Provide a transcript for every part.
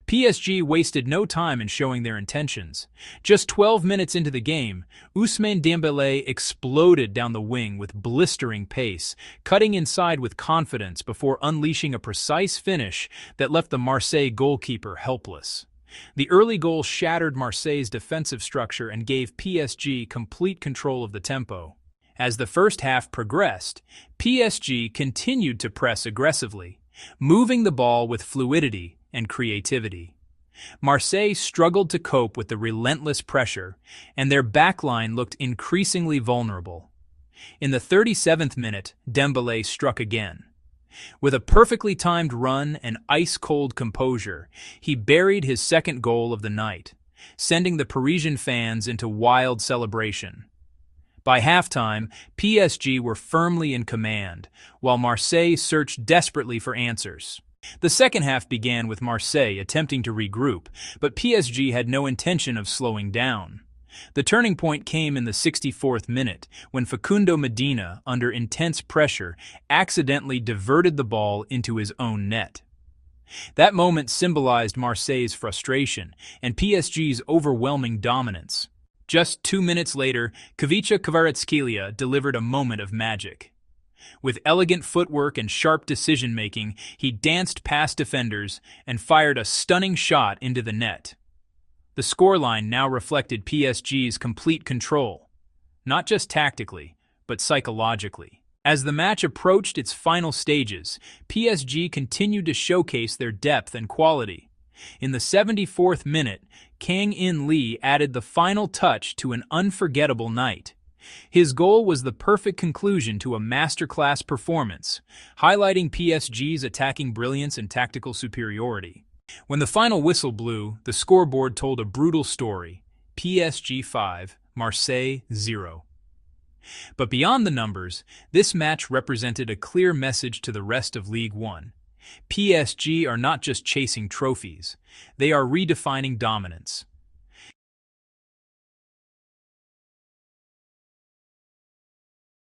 PSG wasted no time in showing their intentions. Just 12 minutes into the game, Ousmane Dembélé exploded down the wing with blistering pace, cutting inside with confidence before unleashing a precise finish that left the Marseille goalkeeper helpless. The early goal shattered Marseille's defensive structure and gave PSG complete control of the tempo. As the first half progressed, PSG continued to press aggressively, moving the ball with fluidity and creativity. Marseille struggled to cope with the relentless pressure, and their backline looked increasingly vulnerable. In the 37th minute, Dembélé struck again. With a perfectly timed run and ice-cold composure, he buried his second goal of the night, sending the Parisian fans into wild celebration. By halftime, PSG were firmly in command, while Marseille searched desperately for answers. The second half began with Marseille attempting to regroup, but PSG had no intention of slowing down. The turning point came in the 64th minute, when Facundo Medina, under intense pressure, accidentally diverted the ball into his own net. That moment symbolized Marseille's frustration and PSG's overwhelming dominance. Just 2 minutes later, Kvicha Kvaratskhelia delivered a moment of magic. With elegant footwork and sharp decision-making, he danced past defenders and fired a stunning shot into the net. The scoreline now reflected PSG's complete control, not just tactically, but psychologically. As the match approached its final stages, PSG continued to showcase their depth and quality. In the 74th minute, Kang In Lee added the final touch to an unforgettable night. His goal was the perfect conclusion to a masterclass performance, highlighting PSG's attacking brilliance and tactical superiority. When the final whistle blew, the scoreboard told a brutal story: PSG 5, Marseille 0. But beyond the numbers, this match represented a clear message to the rest of Ligue 1. PSG are not just chasing trophies, they are redefining dominance.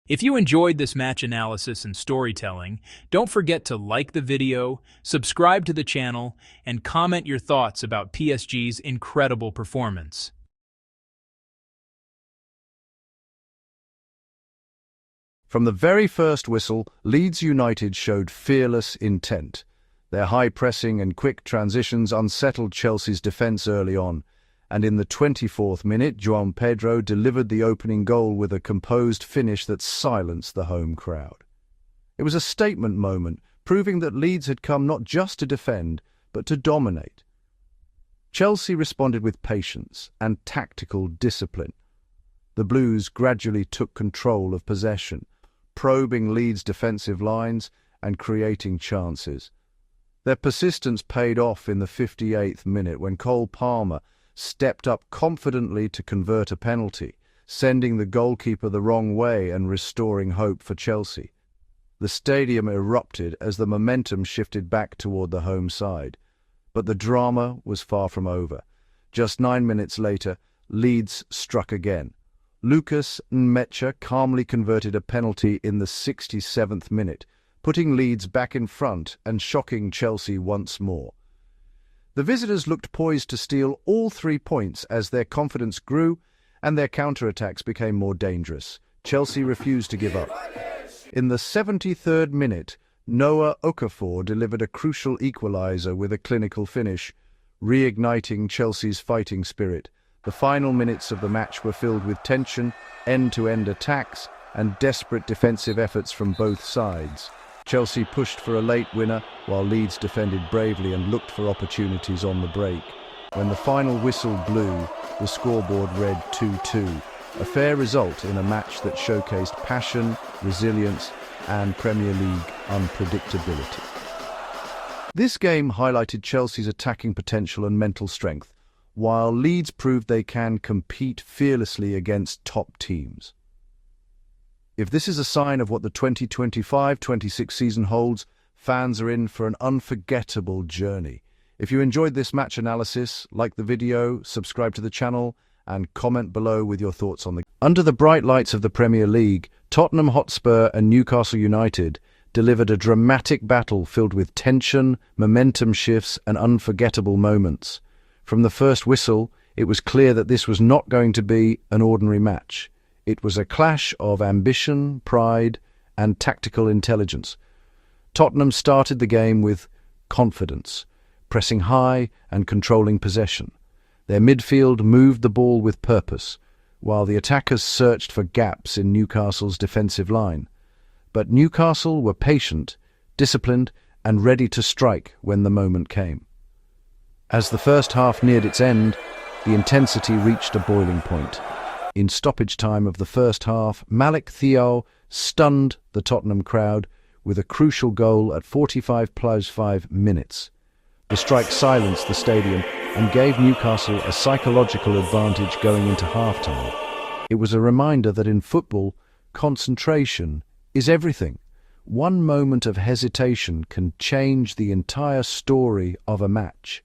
If you enjoyed this match analysis and storytelling, don't forget to like the video, subscribe to the channel, and comment your thoughts about PSG's incredible performance. From the very first whistle, Leeds United showed fearless intent. Their high pressing and quick transitions unsettled Chelsea's defence early on, and in the 24th minute, João Pedro delivered the opening goal with a composed finish that silenced the home crowd. It was a statement moment, proving that Leeds had come not just to defend, but to dominate. Chelsea responded with patience and tactical discipline. The Blues gradually took control of possession, probing Leeds' defensive lines and creating chances. Their persistence paid off in the 58th minute when Cole Palmer stepped up confidently to convert a penalty, sending the goalkeeper the wrong way and restoring hope for Chelsea. The stadium erupted as the momentum shifted back toward the home side. But the drama was far from over. Just 9 minutes later, Leeds struck again. Lucas Nmecha calmly converted a penalty in the 67th minute, putting Leeds back in front and shocking Chelsea once more. The visitors looked poised to steal all 3 points as their confidence grew and their counter-attacks became more dangerous. Chelsea refused to give up. In the 73rd minute, Noah Okafor delivered a crucial equaliser with a clinical finish, reigniting Chelsea's fighting spirit. The final minutes of the match were filled with tension, end-to-end attacks, and desperate defensive efforts from both sides. Chelsea pushed for a late winner, while Leeds defended bravely and looked for opportunities on the break. When the final whistle blew, the scoreboard read 2-2, a fair result in a match that showcased passion, resilience, and Premier League unpredictability. This game highlighted Chelsea's attacking potential and mental strength, while Leeds proved they can compete fearlessly against top teams. If this is a sign of what the 2025-26 season holds, fans are in for an unforgettable journey. If you enjoyed this match analysis, like the video, subscribe to the channel, and comment below with your thoughts on the... Under the bright lights of the Premier League, Tottenham Hotspur and Newcastle United delivered a dramatic battle filled with tension, momentum shifts, and unforgettable moments. From the first whistle, it was clear that this was not going to be an ordinary match. It was a clash of ambition, pride, and tactical intelligence. Tottenham started the game with confidence, pressing high and controlling possession. Their midfield moved the ball with purpose, while the attackers searched for gaps in Newcastle's defensive line. But Newcastle were patient, disciplined, and ready to strike when the moment came. As the first half neared its end, the intensity reached a boiling point. In stoppage time of the first half, Malik Thiaw stunned the Tottenham crowd with a crucial goal at 45+5 minutes. The strike silenced the stadium and gave Newcastle a psychological advantage going into halftime. It was a reminder that in football, concentration is everything. One moment of hesitation can change the entire story of a match.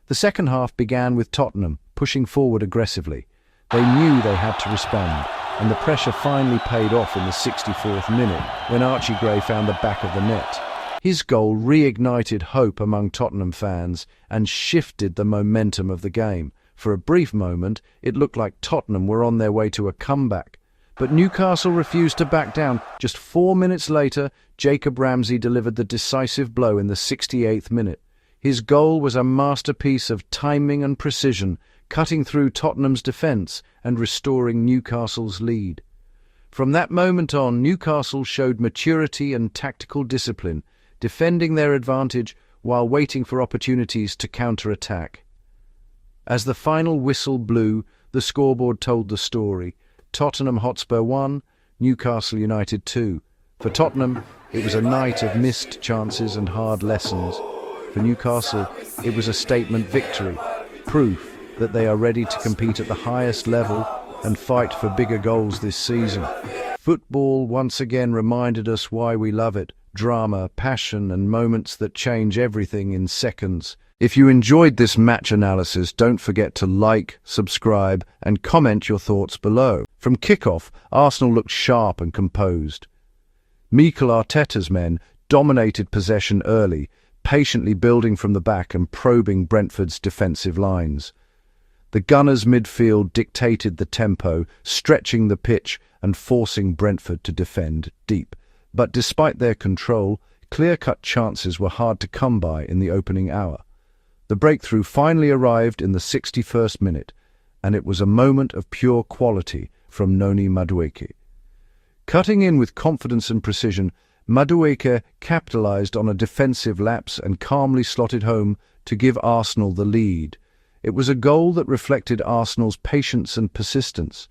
The second half began with Tottenham pushing forward aggressively. They knew they had to respond, and the pressure finally paid off in the 64th minute when Archie Gray found the back of the net. His goal reignited hope among Tottenham fans and shifted the momentum of the game. For a brief moment, it looked like Tottenham were on their way to a comeback. But Newcastle refused to back down. Just 4 minutes later, Jacob Ramsey delivered the decisive blow in the 68th minute. His goal was a masterpiece of timing and precision, cutting through Tottenham's defence and restoring Newcastle's lead. From that moment on, Newcastle showed maturity and tactical discipline, defending their advantage while waiting for opportunities to counter-attack. As the final whistle blew, the scoreboard told the story. Tottenham Hotspur 1, Newcastle United 2. For Tottenham, it was a night of missed chances and hard lessons. For Newcastle, it was a statement victory, proof that they are ready to compete at the highest level and fight for bigger goals this season. Football once again reminded us why we love it. Drama, passion, and moments that change everything in seconds. If you enjoyed this match analysis, don't forget to like, subscribe, and comment your thoughts below. From kickoff, Arsenal looked sharp and composed. Mikel Arteta's men dominated possession early, patiently building from the back and probing Brentford's defensive lines. The Gunners' midfield dictated the tempo, stretching the pitch and forcing Brentford to defend deep. But despite their control, clear-cut chances were hard to come by in the opening hour. The breakthrough finally arrived in the 61st minute, and it was a moment of pure quality from Noni Madueke. Cutting in with confidence and precision, Madueke capitalised on a defensive lapse and calmly slotted home to give Arsenal the lead. It was a goal that reflected Arsenal's patience and persistence.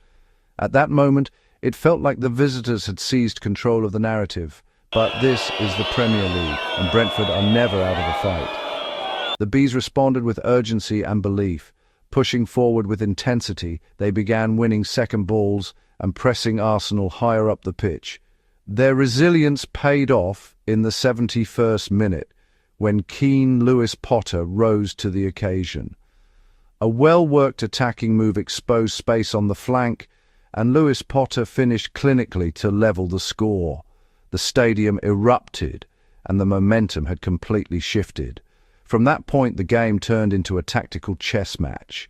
At that moment, it felt like the visitors had seized control of the narrative. But this is the Premier League, and Brentford are never out of the fight. The Bees responded with urgency and belief. Pushing forward with intensity, they began winning second balls and pressing Arsenal higher up the pitch. Their resilience paid off in the 71st minute, when keen Lewis Potter rose to the occasion. A well-worked attacking move exposed space on the flank, and Lewis Potter finished clinically to level the score. The stadium erupted, and the momentum had completely shifted. From that point, the game turned into a tactical chess match.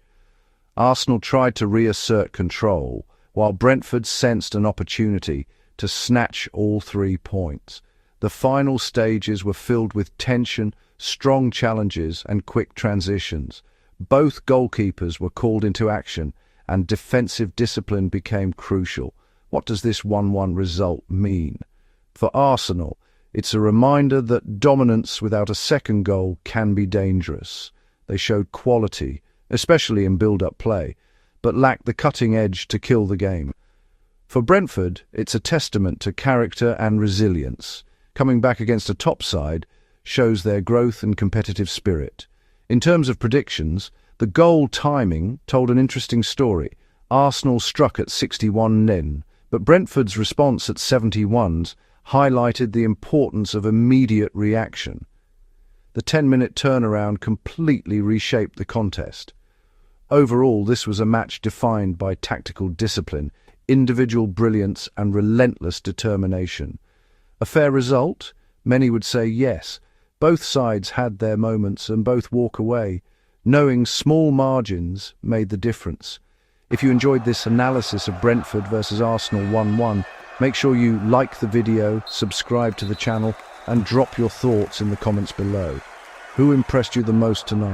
Arsenal tried to reassert control, while Brentford sensed an opportunity to snatch all 3 points. The final stages were filled with tension, strong challenges, and quick transitions. Both goalkeepers were called into action, and defensive discipline became crucial. What does this 1-1 result mean? For Arsenal, it's a reminder that dominance without a second goal can be dangerous. They showed quality, especially in build-up play, but lacked the cutting edge to kill the game. For Brentford, it's a testament to character and resilience. Coming back against a top side shows their growth and competitive spirit. In terms of predictions, the goal timing told an interesting story. Arsenal struck at 61 min, but Brentford's response at 71s highlighted the importance of immediate reaction. The 10-minute turnaround completely reshaped the contest. Overall, this was a match defined by tactical discipline, individual brilliance, and relentless determination. A fair result? Many would say yes. Both sides had their moments and both walk away, knowing small margins made the difference. If you enjoyed this analysis of Brentford versus Arsenal 1-1, make sure you like the video, subscribe to the channel, and drop your thoughts in the comments below. Who impressed you the most tonight?